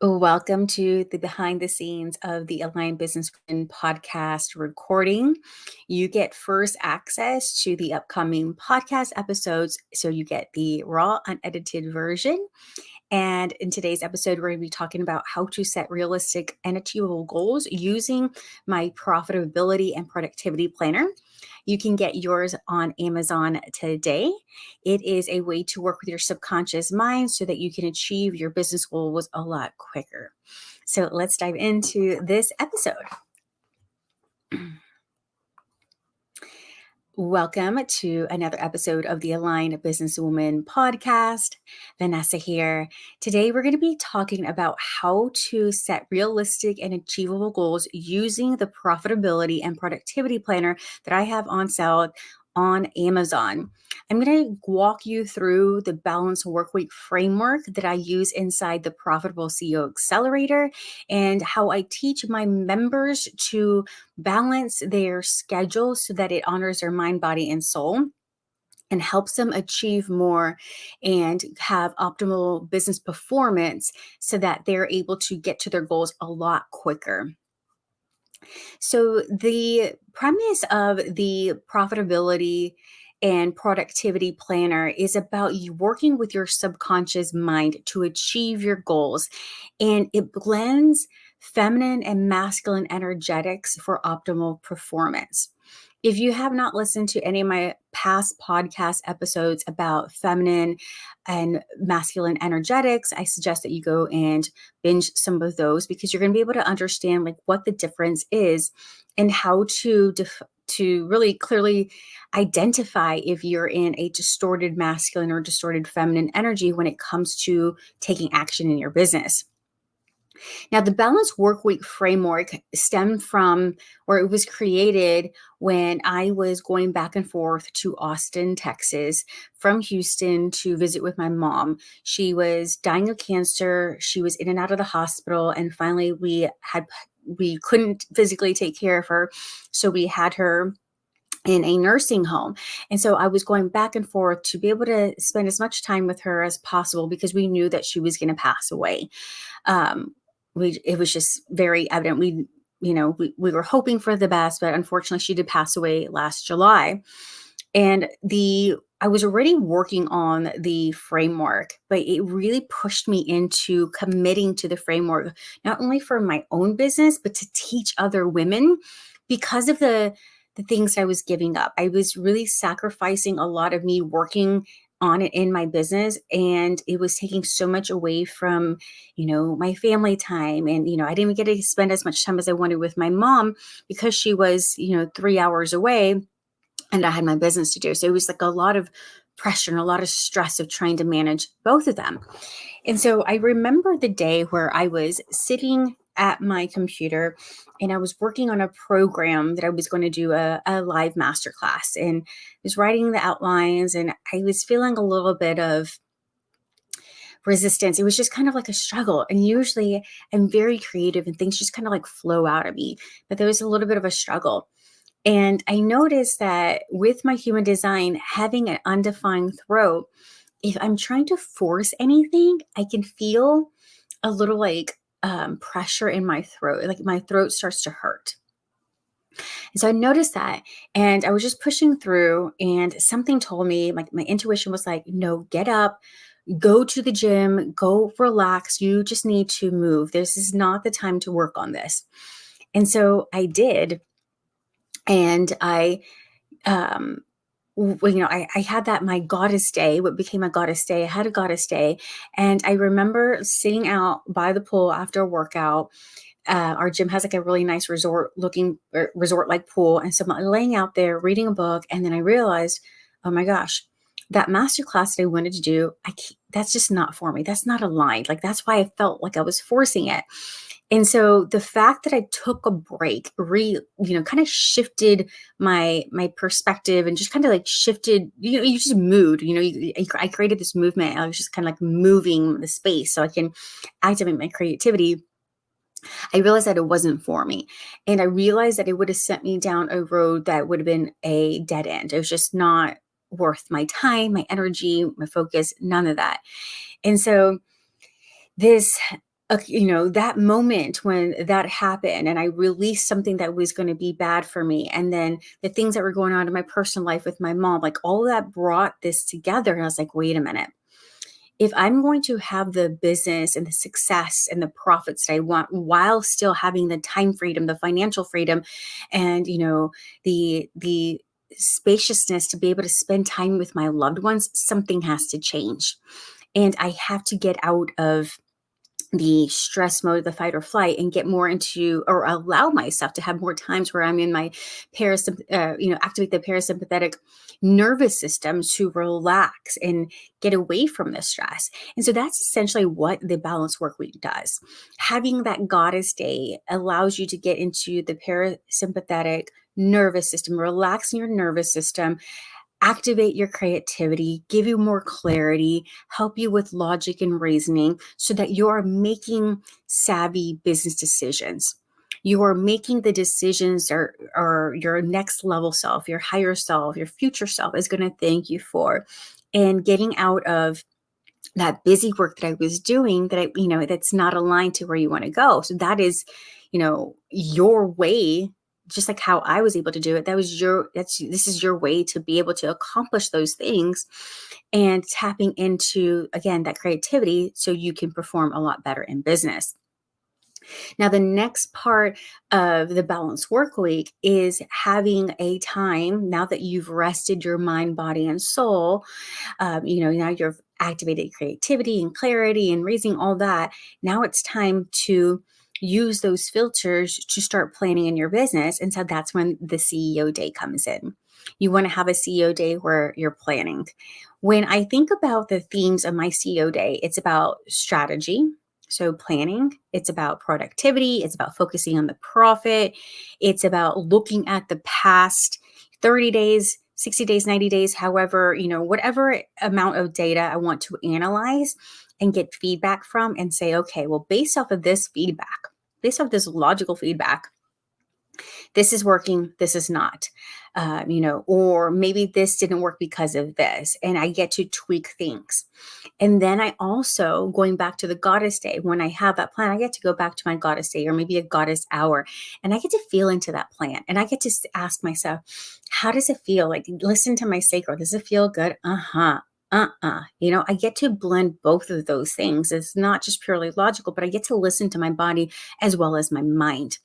Welcome to the behind the scenes of the Aligned Businesswoman podcast recording. You get first access to the upcoming podcast episodes, so you get the raw, unedited version. And in today's episode, we're going to be talking about how to set realistic and achievable goals using my profitability and productivity planner. You can get yours on Amazon today. It is a way to work with your subconscious mind so that you can achieve your business goals a lot quicker. So let's dive into this episode. Welcome to another episode of the Aligned Businesswoman podcast. Vanessa here. Today, we're going to be talking about how to set realistic and achievable goals using the profitability and productivity planner that I have on sale on Amazon. I'm going to walk you through the balanced workweek framework that I use inside the Profitable CEO Accelerator and how I teach my members to balance their schedule so that it honors their mind, body, and soul and helps them achieve more and have optimal business performance so that they're able to get to their goals a lot quicker. So the premise of the profitability and productivity planner is about you working with your subconscious mind to achieve your goals. And it blends feminine and masculine energetics for optimal performance. If you have not listened to any of my past podcast episodes about feminine and masculine energetics, I suggest that you go and binge some of those because you're going to be able to understand like what the difference is and how to really clearly identify if you're in a distorted masculine or distorted feminine energy when it comes to taking action in your business. Now, the balanced workweek framework stemmed from, or it was created when I was going back and forth to Austin, Texas, from Houston to visit with my mom. She was dying of cancer. She was in and out of the hospital. And finally, we couldn't physically take care of her. So we had her in a nursing home. And so I was going back and forth to be able to spend as much time with her as possible because we knew that she was going to pass away. It was just very evident. We were hoping for the best, but unfortunately she did pass away last July. And I was already working on the framework, but it really pushed me into committing to the framework, not only for my own business, but to teach other women because of the things I was giving up. I was really sacrificing a lot of me working on it in my business, and it was taking so much away from, my family time. And, I didn't even get to spend as much time as I wanted with my mom because she was, 3 hours away and I had my business to do. So it was like a lot of pressure and a lot of stress of trying to manage both of them. And so I remember the day where I was sitting at my computer and I was working on a program that I was going to do a live masterclass, and I was writing the outlines and I was feeling a little bit of resistance. It was just kind of like a struggle. And usually I'm very creative and things just kind of like flow out of me, but there was a little bit of a struggle. And I noticed that with my human design, having an undefined throat, if I'm trying to force anything, I can feel a little like pressure in my throat, like my throat starts to hurt. And so I noticed that, and I was just pushing through, and something told me, like my intuition was like, no, get up, go to the gym, go relax. You just need to move. This is not the time to work on this. And so I did. And I had that, my goddess day, what became a goddess day. I had a goddess day. And I remember sitting out by the pool after a workout. Our gym has like a really nice resort-like pool. And so I'm laying out there reading a book. And then I realized, oh my gosh, that masterclass that I wanted to do, that's just not for me. That's not aligned. Like, that's why I felt like I was forcing it. And so the fact that I took a break, kind of shifted my perspective and just kind of like shifted, you just moved, I created this movement. I was just kind of like moving the space so I can activate my creativity. I realized that it wasn't for me. And I realized that it would have sent me down a road that would have been a dead end. It was just not worth my time, my energy, my focus, none of that. And so this that moment when that happened and I released something that was going to be bad for me. And then the things that were going on in my personal life with my mom, like all of that brought this together. And I was like, wait a minute. If I'm going to have the business and the success and the profits that I want while still having the time freedom, the financial freedom, and the spaciousness to be able to spend time with my loved ones, something has to change. And I have to get out of the stress mode, the fight or flight, and get more into, or allow myself to have more times where I'm in my activate the parasympathetic nervous system to relax and get away from the stress. And so that's essentially what the balance work week does. Having that goddess day allows you to get into the parasympathetic nervous system, relaxing your nervous system, activate your creativity, give you more clarity, help you with logic and reasoning so that you are making savvy business decisions. You are making the decisions or your next level self, your higher self, your future self is going to thank you for. And getting out of that busy work that I was doing that's not aligned to where you want to go. So that is, your way, just like how I was able to do it. This is your way to be able to accomplish those things and tapping into, again, that creativity so you can perform a lot better in business. Now, the next part of the balanced work week is having a time, now that you've rested your mind, body, and soul, now you've activated creativity and clarity and raising all that. Now it's time to use those filters to start planning in your business. And so that's when the CEO day comes in. You want to have a CEO day where you're planning. When I think about the themes of my CEO day, it's about strategy. So planning, it's about productivity, it's about focusing on the profit, it's about looking at the past 30 days, 60 days, 90 days, however, whatever amount of data I want to analyze and get feedback from and say, okay, well, based off of this feedback, based off this logical feedback, this is working, this is not, or maybe this didn't work because of this, and I get to tweak things. And then I also, going back to the goddess day, when I have that plan, I get to go back to my goddess day or maybe a goddess hour, and I get to feel into that plan. And I get to ask myself, how does it feel? Like, listen to my sacral. Does it feel good? I get to blend both of those things. It's not just purely logical, but I get to listen to my body as well as my mind.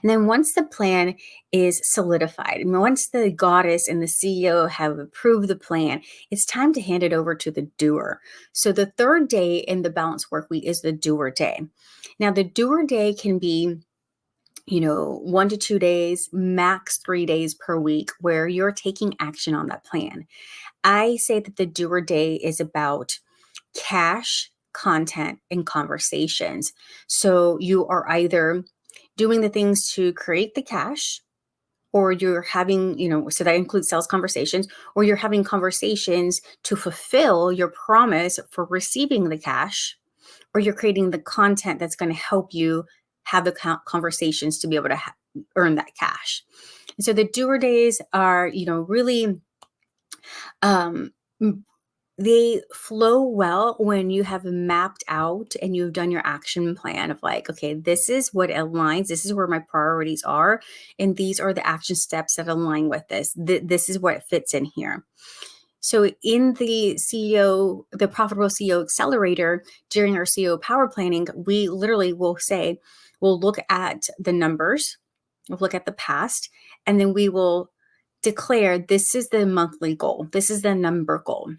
And then once the plan is solidified, and once the goddess and the CEO have approved the plan, it's time to hand it over to the doer. So the third day in the balance work week is the doer day. Now, the doer day can be 1 to 2 days, max 3 days per week, where you're taking action on that plan. I say that the doer day is about cash, content, and conversations. So you are either doing the things to create the cash, or you're having, so that includes sales conversations, or you're having conversations to fulfill your promise for receiving the cash, or you're creating the content that's going to help you have the conversations to be able to earn that cash. And so the doer days are, really, um, they flow well when you have mapped out and you've done your action plan of like, okay, this is what aligns. This is where my priorities are. And these are the action steps that align with this. This is what fits in here. So in the the Profitable CEO Accelerator, during our CEO Power Planning, we literally will say, we'll look at the numbers, we'll look at the past, and then we will declare this is the monthly goal. This is the number goal.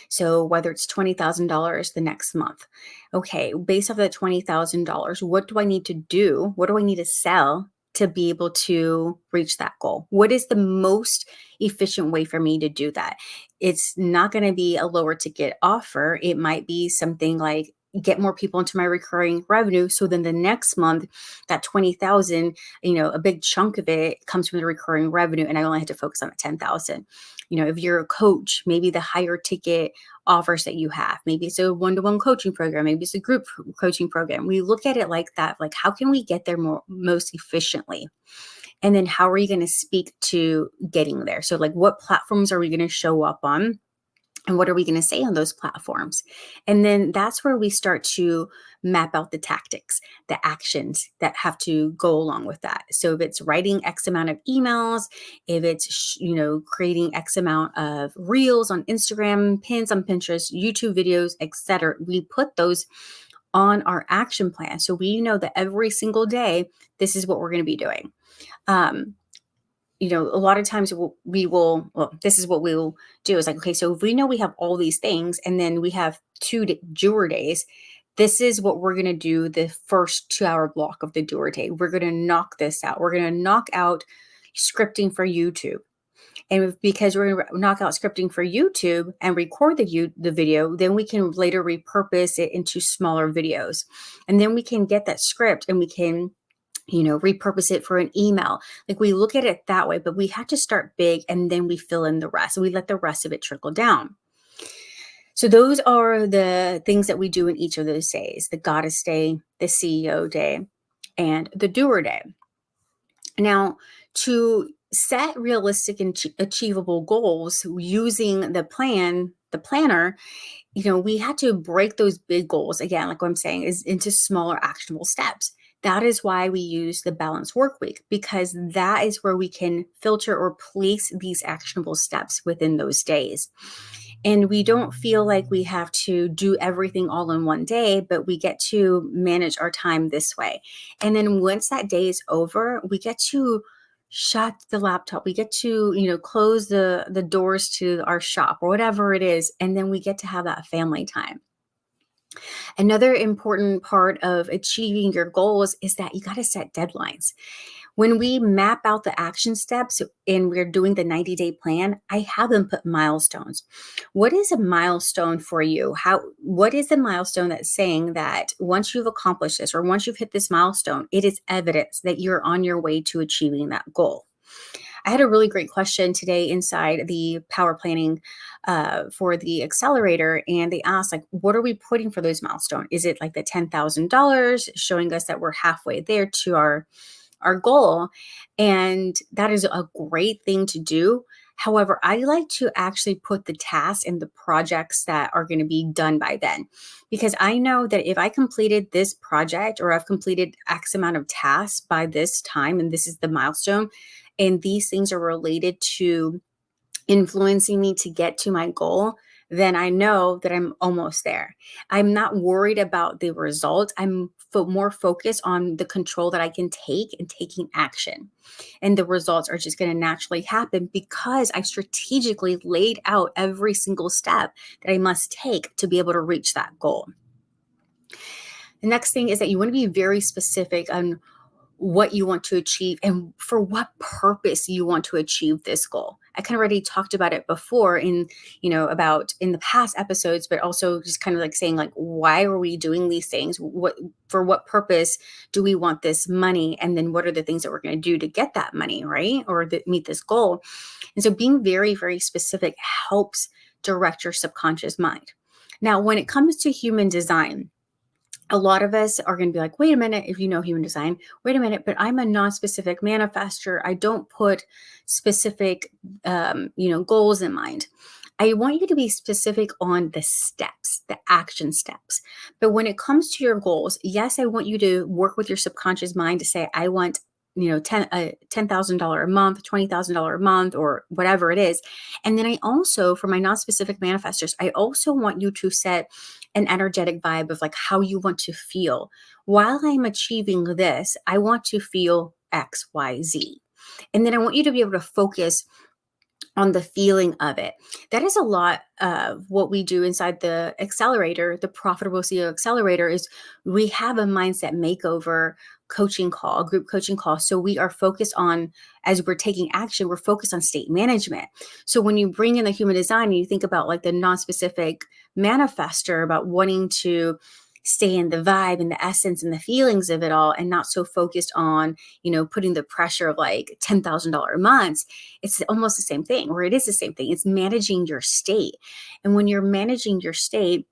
So whether it's $20,000 the next month, okay, based off of that $20,000, what do I need to do? What do I need to sell to be able to reach that goal? What is the most efficient way for me to do that? It's not going to be a lower ticket offer. It might be something like get more people into my recurring revenue. So then the next month, that 20,000, a big chunk of it comes from the recurring revenue, and I only had to focus on the 10,000. If you're a coach, maybe the higher ticket offers that you have, maybe it's a one-to-one coaching program, maybe it's a group coaching program. We look at it like that, like how can we get there most efficiently? And then how are you going to speak to getting there? So like what platforms are we going to show up on? And what are we going to say on those platforms? And then that's where we start to map out the tactics, the actions that have to go along with that. So if it's writing X amount of emails, if it's, creating X amount of reels on Instagram, pins on Pinterest, YouTube videos, etc., we put those on our action plan. So we know that every single day, this is what we're going to be doing. A lot of times this is what we will do is like, okay, so if we know we have all these things and then we have 2 doer days, this is what we're going to do the first 2-hour block of the doer day. We're going to knock this out. We're going to knock out scripting for YouTube. And because we're going to knock out scripting for YouTube and record the video, then we can later repurpose it into smaller videos. And then we can get that script and we can repurpose it for an email. Like we look at it that way, but we have to start big and then we fill in the rest. And we let the rest of it trickle down. So those are the things that we do in each of those days: the goddess day, the CEO day, and the doer day. Now, to set realistic and achievable goals using the planner, we had to break those big goals, again, like what I'm saying, is into smaller actionable steps. That is why we use the balanced work week, because that is where we can filter or place these actionable steps within those days. And we don't feel like we have to do everything all in one day, but we get to manage our time this way. And then once that day is over, we get to shut the laptop. We get to, close the doors to our shop or whatever it is. And then we get to have that family time. Another important part of achieving your goals is that you got to set deadlines. When we map out the action steps and we're doing the 90-day plan, I have them put milestones. What is a milestone for you? What is a milestone that's saying that once you've accomplished this or once you've hit this milestone, it is evidence that you're on your way to achieving that goal? I had a really great question today inside the power planning for the accelerator, and they asked, like, what are we putting for those milestones? Is it like the $10,000 showing us that we're halfway there to our goal? And that is a great thing to do. However, I like to actually put the tasks and the projects that are going to be done by then, because I know that if I completed this project or I've completed X amount of tasks by this time, and this is the milestone, and these things are related to influencing me to get to my goal, then I know that I'm almost there. I'm not worried about the result. I'm more focused on the control that I can take and taking action. And the results are just going to naturally happen because I strategically laid out every single step that I must take to be able to reach that goal. The next thing is that you want to be very specific on what you want to achieve and for what purpose you want to achieve this goal. I kind of already talked about it before in the past episodes, but also just kind of like saying, like, why are we doing these things? For what purpose do we want this money? And then what are the things that we're going to do to get that money, right? Or meet this goal. And so being very, very specific helps direct your subconscious mind. Now, when it comes to human design, a lot of us are going to be like, wait a minute, if you know human design, wait a minute, but I'm a non-specific manifester. I don't put specific, goals in mind. I want you to be specific on the steps, the action steps. But when it comes to your goals, yes, I want you to work with your subconscious mind to say, I want $10,000 a month, $20,000 a month, or whatever it is. And then I also, for my non-specific manifestors, I also want you to set an energetic vibe of like how you want to feel. While I'm achieving this, I want to feel X, Y, Z. And then I want you to be able to focus on the feeling of it. That is a lot of what we do inside the accelerator, the Profitable CEO Accelerator, is we have a mindset makeover coaching call, a group coaching call. So we are focused on, as we're taking action, we're focused on state management. So when you bring in the human design and you think about like the non-specific manifester, about wanting to stay in the vibe and the essence and the feelings of it all, and not so focused on, putting the pressure of like $10,000 months, it's almost the same thing, or it is the same thing. It's managing your state. And when you're managing your state,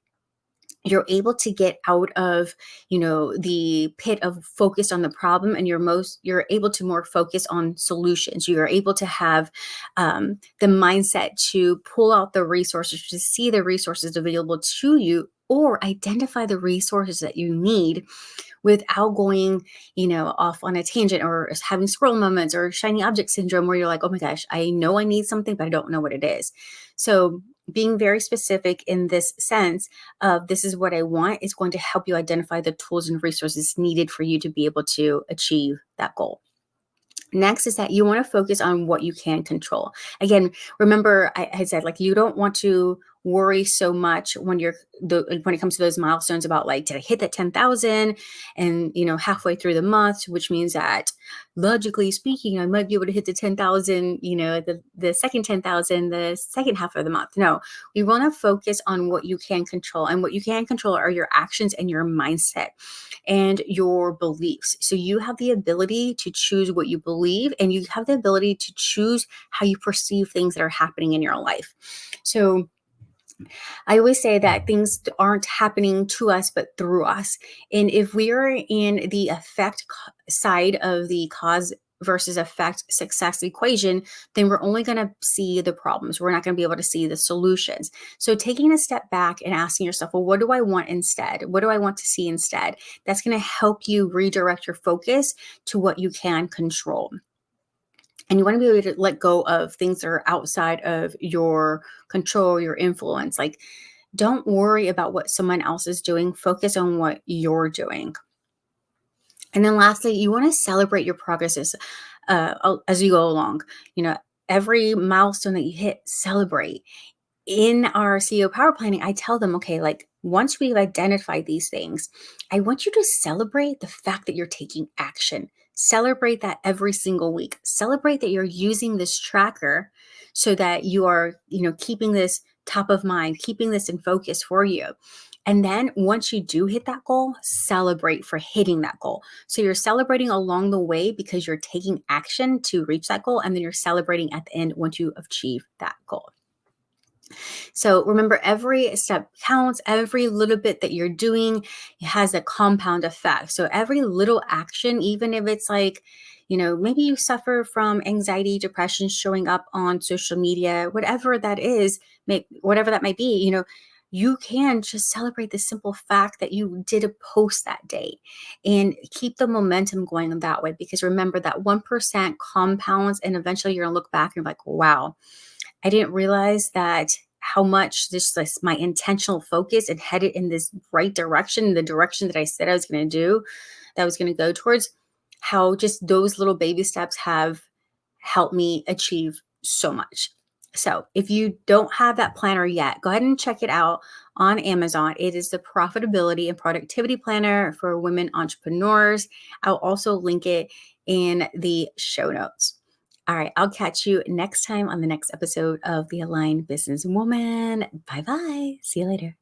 you're able to get out of, the pit of focus on the problem, and you're able to more focus on solutions. You're able to have the mindset to pull out the resources, to see the resources available to you, or identify the resources that you need without going, off on a tangent, or having squirrel moments or shiny object syndrome where you're like, oh my gosh, I know I need something, but I don't know what it is. So being very specific in this sense of this is what I want is going to help you identify the tools and resources needed for you to be able to achieve that goal. Next is that you want to focus on what you can control. Again, remember I said, like, you don't want to worry so much when it comes to those milestones about, like, did I hit that 10,000 and halfway through the month, which means that logically speaking I might be able to hit the 10,000, the second 10,000 the second half of the month. No, we want to focus on what you can control, and what you can control are your actions and your mindset and your beliefs. So you have the ability to choose what you believe, and you have the ability to choose how you perceive things that are happening in your life. So I always say that things aren't happening to us, but through us. And if we are in the effect side of the cause versus effect success equation, then we're only going to see the problems. We're not going to be able to see the solutions. So taking a step back and asking yourself, well, what do I want instead? What do I want to see instead? That's going to help you redirect your focus to what you can control. And you want to be able to let go of things that are outside of your control, your influence. Like, don't worry about what someone else is doing. Focus on what you're doing. And then lastly, you want to celebrate your progress as you go along. Every milestone that you hit, celebrate. In our CEO power planning, I tell them, okay, like, once we've identified these things, I want you to celebrate the fact that you're taking action. Celebrate that every single week. Celebrate that you're using this tracker so that you are, keeping this top of mind, keeping this in focus for you. And then once you do hit that goal, celebrate for hitting that goal. So you're celebrating along the way because you're taking action to reach that goal. And then you're celebrating at the end once you achieve that goal. So remember, every step counts. Every little bit that you're doing has a compound effect. So every little action, even if it's like, maybe you suffer from anxiety, depression showing up on social media, whatever that is, whatever that might be, you can just celebrate the simple fact that you did a post that day and keep the momentum going in that way. Because remember, that 1% compounds, and eventually you're going to look back and be like, wow, I didn't realize that how much my intentional focus and headed in this right direction, the direction that I said I was going to do, that I was going to go towards, how just those little baby steps have helped me achieve so much. So if you don't have that planner yet, go ahead and check it out on Amazon. It is the Profitability and Productivity Planner for Women Entrepreneurs. I'll also link it in the show notes. All right, I'll catch you next time on the next episode of The Aligned Businesswoman. Bye-bye. See you later.